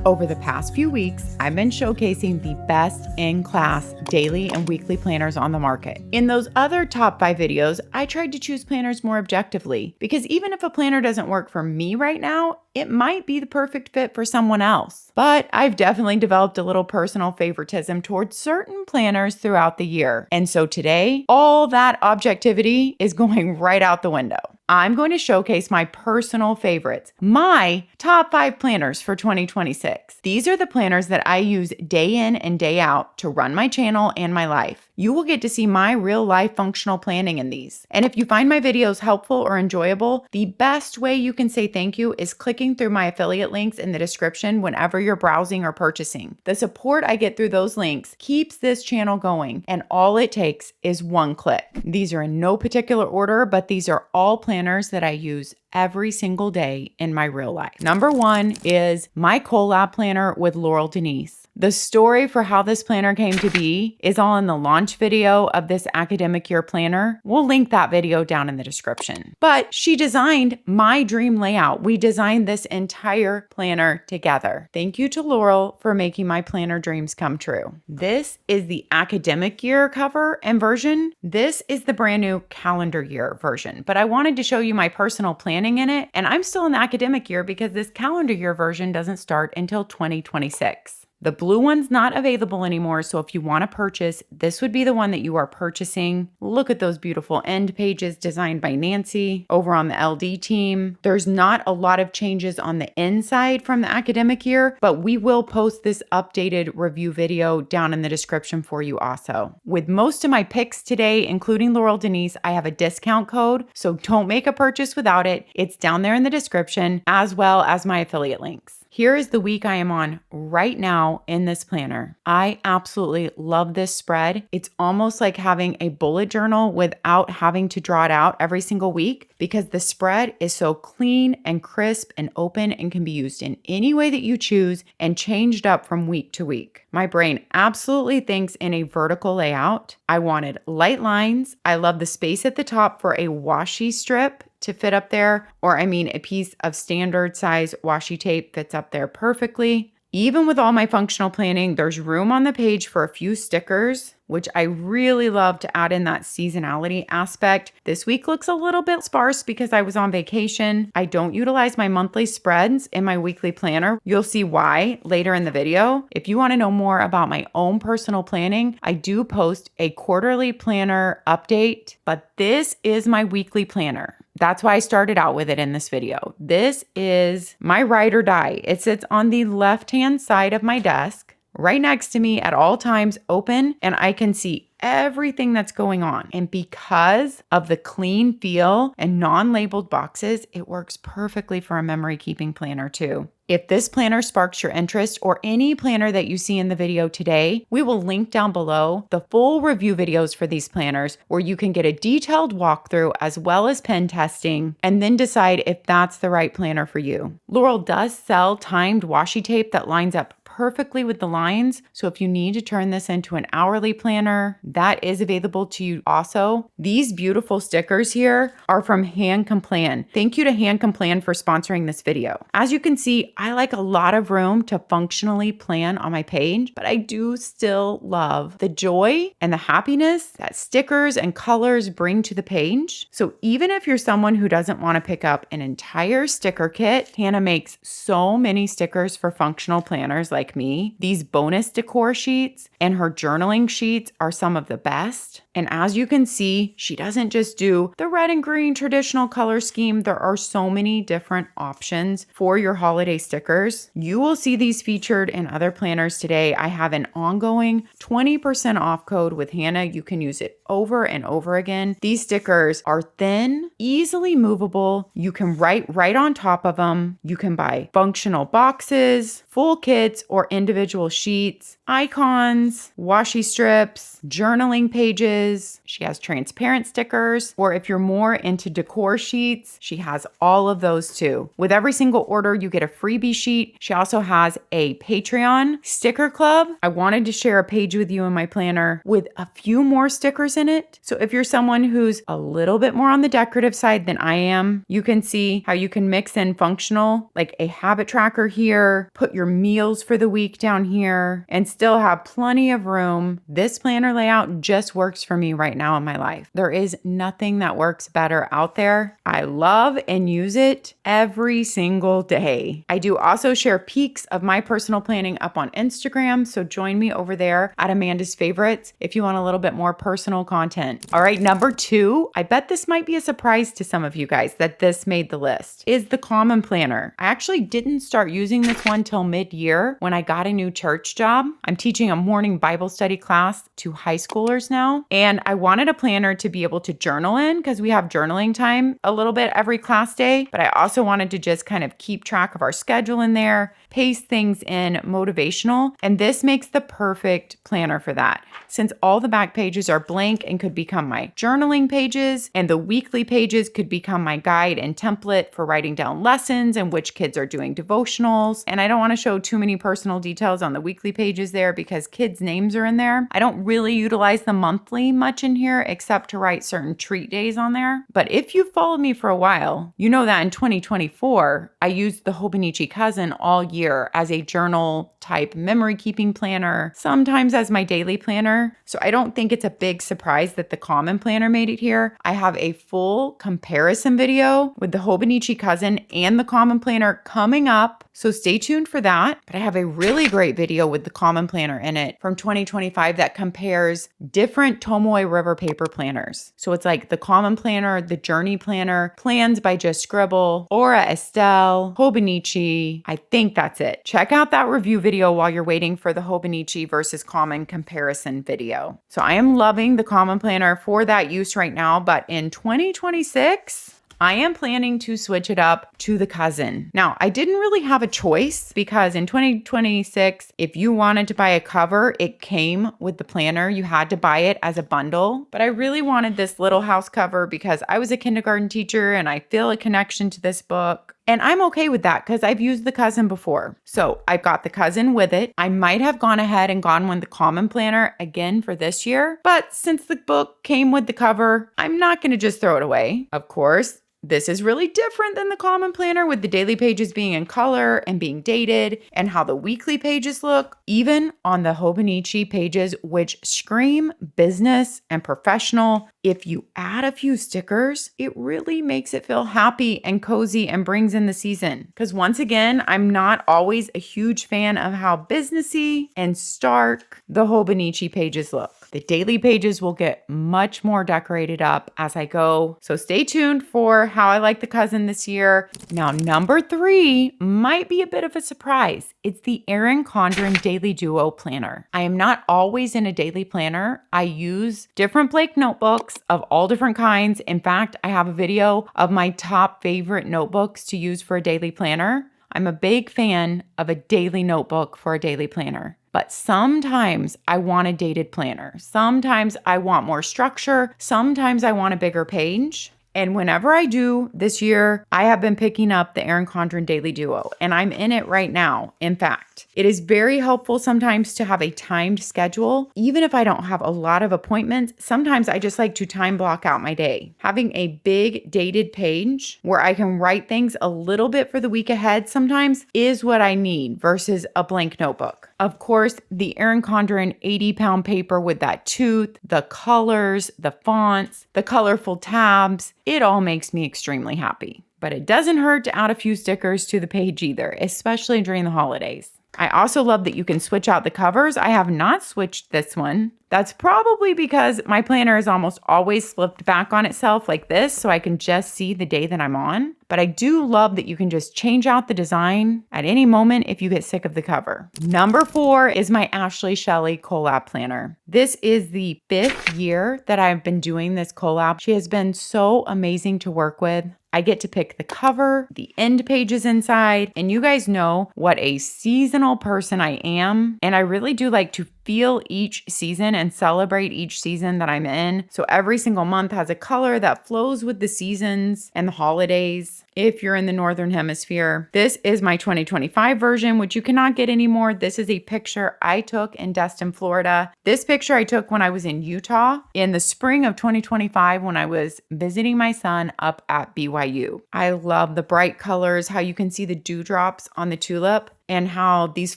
Over the past few weeks, I've been showcasing the best in-class daily and weekly planners on the market. In those other top 5 videos, I tried to choose planners more objectively because even if a planner doesn't work for me right now, it might be the perfect fit for someone else. But I've definitely developed a little personal favoritism towards certain planners throughout the year. And so today, all that objectivity is going right out the window. I'm going to showcase my personal favorites, my top 5 planners for 2026. These are the planners that I use day in and day out to run my channel and my life. You will get to see my real life functional planning in these. And if you find my videos helpful or enjoyable, the best way you can say thank you is clicking through my affiliate links in the description whenever you're browsing or purchasing. The support I get through those links keeps this channel going, and all it takes is one click. These are in no particular order, but these are all planners that I use every single day in my real life. Number 1 is my collab planner with Laurel Denise. The story for how this planner came to be is all in the launch video of this academic year planner. We'll link that video down in the description. But she designed my dream layout. We designed this entire planner together. Thank you to Laurel for making my planner dreams come true. This is the academic year cover and version. This is the brand new calendar year version. But I wanted to show you my personal planning in it. And I'm still in the academic year because this calendar year version doesn't start until 2026. The blue one's not available anymore, so if you want to purchase, this would be the one that you are purchasing. Look at those beautiful end pages designed by Nancy over on the LD team. There's not a lot of changes on the inside from the academic year, but we will post this updated review video down in the description for you also. With most of my picks today, including Laurel Denise, I have a discount code, so don't make a purchase without it. It's down there in the description, as well as my affiliate links. Here is the week I am on right now in this planner. I absolutely love this spread. It's almost like having a bullet journal without having to draw it out every single week because the spread is so clean and crisp and open and can be used in any way that you choose and changed up from week to week. My brain absolutely thinks in a vertical layout. I wanted light lines. I love the space at the top for a washi strip to fit up there, or a piece of standard size washi tape fits up there perfectly. Even with all my functional planning, there's room on the page for a few stickers, which I really love to add in that seasonality aspect. This week looks a little bit sparse because I was on vacation. I don't utilize my monthly spreads in my weekly planner. You'll see why later in the video. If you want to know more about my own personal planning, I do post a quarterly planner update, but this is my weekly planner. That's why I started out with it in this video. This is my ride or die. It sits on the left-hand side of my desk, right next to me at all times, open, and I can see everything that's going on. And because of the clean feel and non-labeled boxes, it works perfectly for a memory keeping planner too. If this planner sparks your interest or any planner that you see in the video today, we will link down below the full review videos for these planners where you can get a detailed walkthrough as well as pen testing and then decide if that's the right planner for you. Laurel does sell timed washi tape that lines up perfectly with the lines. So if you need to turn this into an hourly planner, that is available to you also. These beautiful stickers here are from Hand Can Plan. Thank you to Hand Can Plan for sponsoring this video. As you can see, I like a lot of room to functionally plan on my page, but I do still love the joy and the happiness that stickers and colors bring to the page. So even if you're someone who doesn't want to pick up an entire sticker kit, Hannah makes so many stickers for functional planners like me. These bonus decor sheets and her journaling sheets are some of the best. And as you can see, she doesn't just do the red and green traditional color scheme. There are so many different options for your holiday stickers. You will see these featured in other planners today. I have an ongoing 20% off code with Hannah. You can use it over and over again. These stickers are thin, easily movable. You can write right on top of them. You can buy functional boxes, full kits, or individual sheets, icons, washi strips, journaling pages, pages. She has transparent stickers, or if you're more into decor sheets, she has all of those too. With every single order, you get a freebie sheet. She also has a Patreon sticker club. I wanted to share a page with you in my planner with a few more stickers in it. So if you're someone who's a little bit more on the decorative side than I am, you can see how you can mix in functional, like a habit tracker here, put your meals for the week down here, and still have plenty of room. This planner layout just works for me right now in my life. There is nothing that works better out there. I love and use it every single day. I do also share peeks of my personal planning up on Instagram, so join me over there at Amanda's Favorites if you want a little bit more personal content. All right, number 2, I bet this might be a surprise to some of you guys that this made the list, is the Common Planner. I actually didn't start using this one till mid-year when I got a new church job. I'm teaching a morning Bible study class to high schoolers now, and I wanted a planner to be able to journal in because we have journaling time a little bit every class day, but I also wanted to just kind of keep track of our schedule in there, paste things in motivational, and this makes the perfect planner for that. Since all the back pages are blank and could become my journaling pages, and the weekly pages could become my guide and template for writing down lessons and which kids are doing devotionals. And I don't want to show too many personal details on the weekly pages there because kids' names are in there. I don't really utilize the monthly much in here except to write certain treat days on there. But if you've followed me for a while, you know that in 2024, I used the Hobonichi Cousin all year as a journal type memory keeping planner, sometimes as my daily planner. So I don't think it's a big surprise that the Common Planner made it here. I have a full comparison video with the Hobonichi Cousin and the Common Planner coming up, so stay tuned for that. But I have a really great video with the Common Planner in it from 2025 that compares different Tomoe River paper planners. So it's like the Common Planner, the Journey Planner, Plans by Just Scribble, Aura Estelle, Hobonichi. I think that's it. Check out that review video while you're waiting for the Hobonichi versus Common comparison video. So I am loving the Common Planner for that use right now, but in 2026, I am planning to switch it up to the Cousin. Now, I didn't really have a choice because in 2026, if you wanted to buy a cover, it came with the planner. You had to buy it as a bundle. But I really wanted this little house cover because I was a kindergarten teacher and I feel a connection to this book. And I'm okay with that because I've used the Cousin before. So I've got the Cousin with it. I might have gone ahead and gone with the Common Planner again for this year. But since the book came with the cover, I'm not going to just throw it away. Of course, this is really different than the Common Planner with the daily pages being in color and being dated and how the weekly pages look, even on the Hobonichi pages, which scream business and professional. If you add a few stickers, it really makes it feel happy and cozy and brings in the season. Because once again, I'm not always a huge fan of how businessy and stark the Hobonichi pages look. The daily pages will get much more decorated up as I go. So stay tuned for how I like the Cousin this year. Now, number 3 might be a bit of a surprise. It's the Erin Condren Daily Duo Planner. I am not always in a daily planner. I use different Blake notebooks of all different kinds. In fact, I have a video of my top favorite notebooks to use for a daily planner. I'm a big fan of a daily notebook for a daily planner. But sometimes I want a dated planner. Sometimes I want more structure. Sometimes I want a bigger page. And whenever I do this year, I have been picking up the Erin Condren Daily Duo, and I'm in it right now. In fact, it is very helpful sometimes to have a timed schedule. Even if I don't have a lot of appointments, sometimes I just like to time block out my day. Having a big dated page where I can write things a little bit for the week ahead sometimes is what I need versus a blank notebook. Of course, the Erin Condren 80-pound paper with that tooth, the colors, the fonts, the colorful tabs, it all makes me extremely happy. But it doesn't hurt to add a few stickers to the page either, especially during the holidays. I also love that you can switch out the covers. I have not switched this one. That's probably because my planner is almost always flipped back on itself like this, so I can just see the day that I'm on. But I do love that you can just change out the design at any moment if you get sick of the cover. Number 4 is my Ashley Shelly collab planner. This is the 5th year that I've been doing this collab. She has been so amazing to work with. I get to pick the cover, the end pages inside, and you guys know what a seasonal person I am. And I really do like to feel each season and celebrate each season that I'm in. So every single month has a color that flows with the seasons and the holidays. If you're in the Northern Hemisphere, this is my 2025 version, which you cannot get anymore. This is a picture I took in Destin, Florida. This picture I took when I was in Utah in the spring of 2025 when I was visiting my son up at BYU. I love the bright colors, how you can see the dewdrops on the tulip, and how these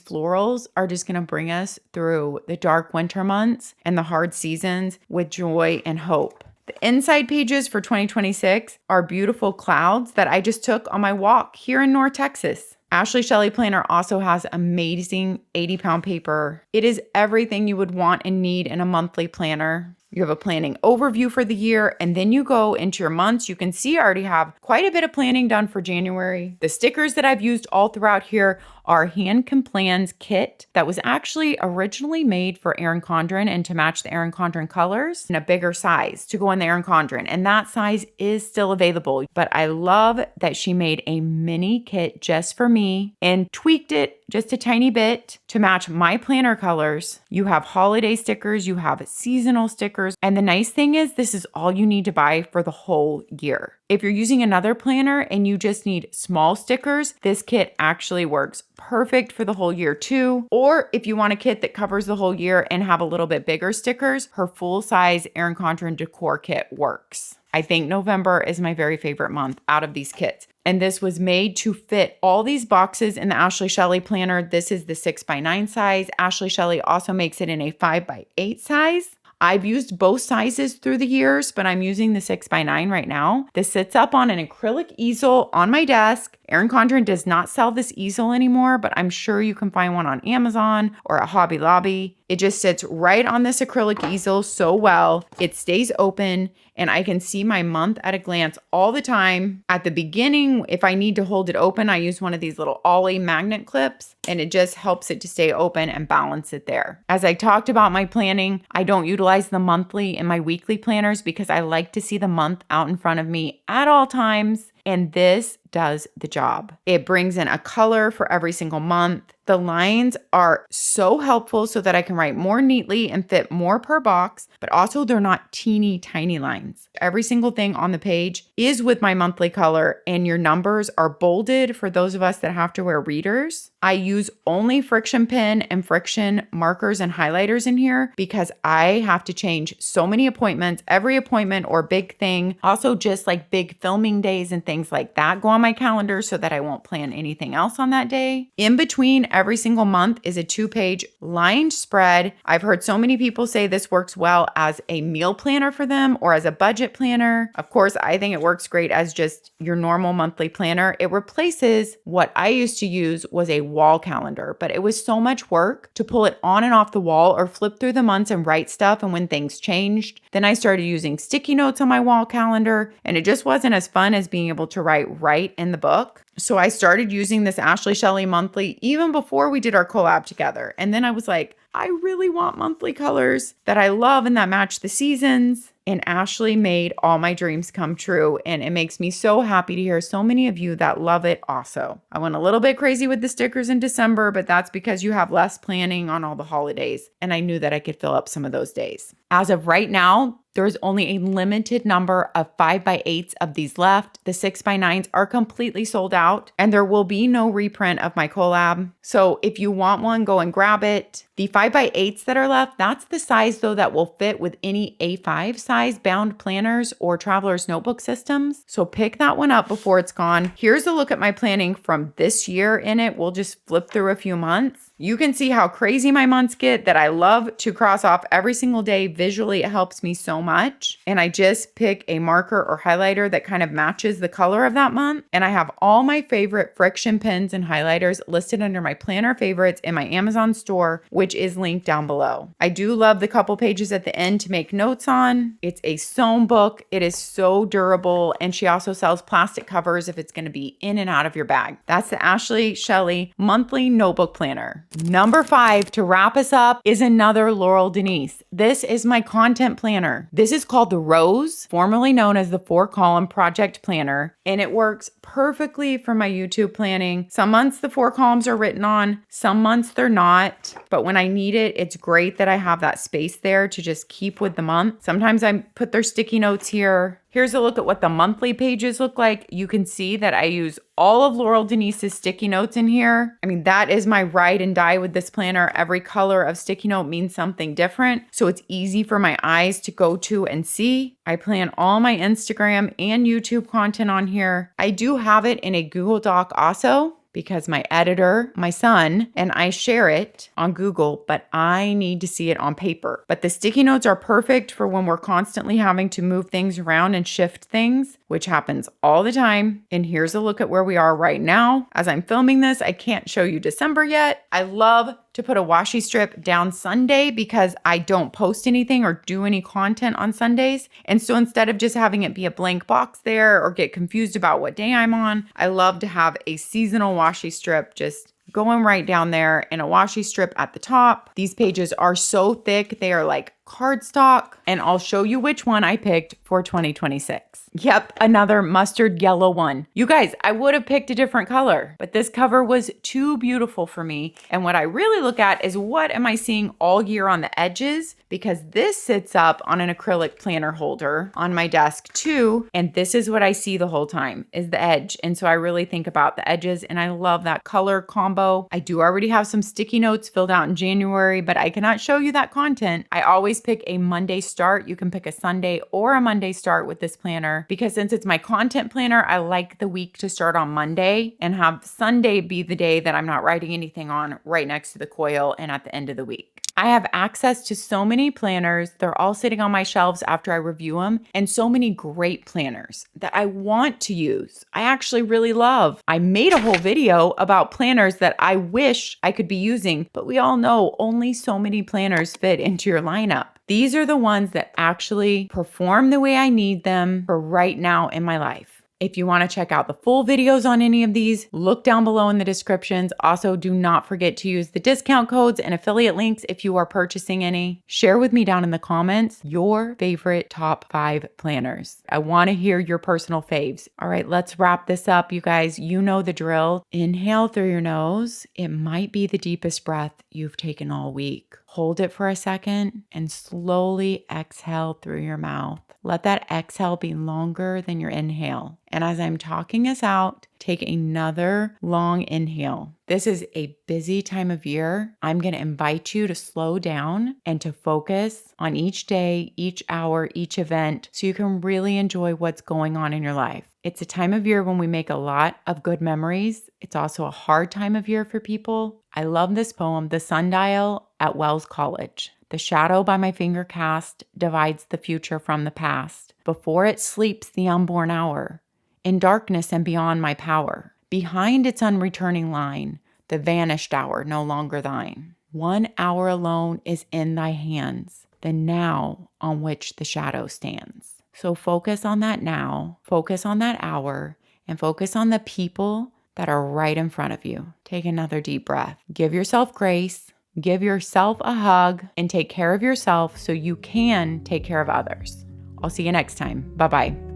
florals are just going to bring us through the dark winter months and the hard seasons with joy and hope. The inside pages for 2026 are beautiful clouds that I just took on my walk here in North Texas. Ashley Shelly Planner also has amazing 80-pound paper. It is everything you would want and need in a monthly planner. You have a planning overview for the year, and then you go into your months. You can see I already have quite a bit of planning done for January. The stickers that I've used all throughout here are Hand Can Plans kit that was actually originally made for Erin Condren and to match the Erin Condren colors in a bigger size to go in the Erin Condren. And that size is still available. But I love that she made a mini kit just for me and tweaked it just a tiny bit to match my planner colors. You have holiday stickers, you have seasonal stickers. And the nice thing is this is all you need to buy for the whole year. If you're using another planner and you just need small stickers, this kit actually works perfect for the whole year too. Or if you want a kit that covers the whole year and have a little bit bigger stickers, her full size Erin Condren decor kit works. I think November is my very favorite month out of these kits. And this was made to fit all these boxes in the Ashley Shelly planner. This is the 6x9 size. Ashley Shelly also makes it in a 5x8 size. I've used both sizes through the years, but I'm using the 6x9 right now. This sits up on an acrylic easel on my desk. Erin Condren does not sell this easel anymore, but I'm sure you can find one on Amazon or at Hobby Lobby. It just sits right on this acrylic easel so well. It stays open and I can see my month at a glance all the time. At the beginning, if I need to hold it open, I use one of these little Ollie magnet clips and it just helps it to stay open and balance it there. As I talked about my planning, I don't utilize the monthly in my weekly planners because I like to see the month out in front of me at all times. And this does the job. It brings in a color for every single month. The lines are so helpful so that I can write more neatly and fit more per box, but also they're not teeny tiny lines. Every single thing on the page is with my monthly color and your numbers are bolded for those of us that have to wear readers. I use only friction pen and friction markers and highlighters in here because I have to change so many appointments, every appointment or big thing. Also just like big filming days and things like that go on my calendar so that I won't plan anything else on that day. In between every single month is a 2-page lined spread. I've heard so many people say this works well as a meal planner for them or as a budget planner. Of course, I think it works great as just your normal monthly planner. It replaces what I used to use was a wall calendar, but it was so much work to pull it on and off the wall or flip through the months and write stuff. And when things changed, then I started using sticky notes on my wall calendar and it just wasn't as fun as being able to write right in the book. So I started using this Ashley Shelly monthly even before we did our collab together. And then I was like, I really want monthly colors that I love and that match the seasons. And Ashley made all my dreams come true. And it makes me so happy to hear so many of you that love it also. I went a little bit crazy with the stickers in December, but that's because you have less planning on all the holidays. And I knew that I could fill up some of those days. As of right now, there's only a limited number of 5x8s of these left. The 6x9s are completely sold out and there will be no reprint of my collab. So if you want one, go and grab it. The 5x8s that are left, that's the size though that will fit with any A5 size bound planners or traveler's notebook systems. So pick that one up before it's gone. Here's a look at my planning from this year in it. We'll just flip through a few months. You can see how crazy my months get that I love to cross off every single day. Visually, it helps me so much. And I just pick a marker or highlighter that kind of matches the color of that month. And I have all my favorite friction pens and highlighters listed under my planner favorites in my Amazon store, which is linked down below. I do love the couple pages at the end to make notes on. It's a sewn book. It is so durable. And she also sells plastic covers if it's going to be in and out of your bag. That's the Ashley Shelly monthly notebook planner. Number 5, to wrap us up, is another Laurel Denise. This is my content planner. This is called the Rose, formerly known as the 4-column project planner, and it works perfectly for my YouTube planning. Some months the 4 columns are written on, some months they're not, but when I need it, it's great that I have that space there to just keep with the month. Sometimes I put their sticky notes here. Here's a look at what the monthly pages look like. You can see that I use all of Laurel Denise's sticky notes in here. I mean, that is my ride and die with this planner. Every color of sticky note means something different, so it's easy for my eyes to go to and see. I plan all my Instagram and YouTube content on here. I do have it in a Google Doc also, because my editor, my son, and I share it on Google, but I need to see it on paper. But the sticky notes are perfect for when we're constantly having to move things around and shift things, which happens all the time. And here's a look at where we are right now. As I'm filming this, I can't show you December yet. I love to put a washi strip down Sunday because I don't post anything or do any content on Sundays. And so instead of just having it be a blank box there or get confused about what day I'm on, I love to have a seasonal washi strip just going right down there and a washi strip at the top. These pages are so thick, they are like cardstock, and I'll show you which one I picked for 2026. Yep, another mustard yellow one. You guys, I would have picked a different color, but this cover was too beautiful for me. And what I really look at is what am I seeing all year on the edges, because this sits up on an acrylic planner holder on my desk too. And this is what I see the whole time is the edge. And so I really think about the edges, and I love that color combo. I do already have some sticky notes filled out in January, but I cannot show you that content. I always pick a Monday start. You can pick a Sunday or a Monday start with this planner, because since it's my content planner, I like the week to start on Monday and have Sunday be the day that I'm not writing anything on right next to the coil and at the end of the week. I have access to so many planners. They're all sitting on my shelves after I review them, and so many great planners that I want to use. I actually really love. I made a whole video about planners that I wish I could be using, but we all know only so many planners fit into your lineup. These are the ones that actually perform the way I need them for right now in my life. If you want to check out the full videos on any of these, look down below in the descriptions. Also, do not forget to use the discount codes and affiliate links if you are purchasing any. Share with me down in the comments your favorite top 5 planners. I want to hear your personal faves. All right, let's wrap this up, you guys. You know the drill. Inhale through your nose. It might be the deepest breath you've taken all week. Hold it for a second and slowly exhale through your mouth. Let that exhale be longer than your inhale. And as I'm talking us out, take another long inhale. This is a busy time of year. I'm going to invite you to slow down and to focus on each day, each hour, each event, so you can really enjoy what's going on in your life. It's a time of year when we make a lot of good memories. It's also a hard time of year for people. I love this poem, The Sundial at Wells College. The shadow by my finger cast divides the future from the past. Before it sleeps the unborn hour, in darkness and beyond my power. Behind its unreturning line, the vanished hour no longer thine. 1 hour alone is in thy hands, the now on which the shadow stands. So focus on that now, focus on that hour, and focus on the people that are right in front of you. Take another deep breath. Give yourself grace. Give yourself a hug and take care of yourself so you can take care of others. I'll see you next time. Bye-bye.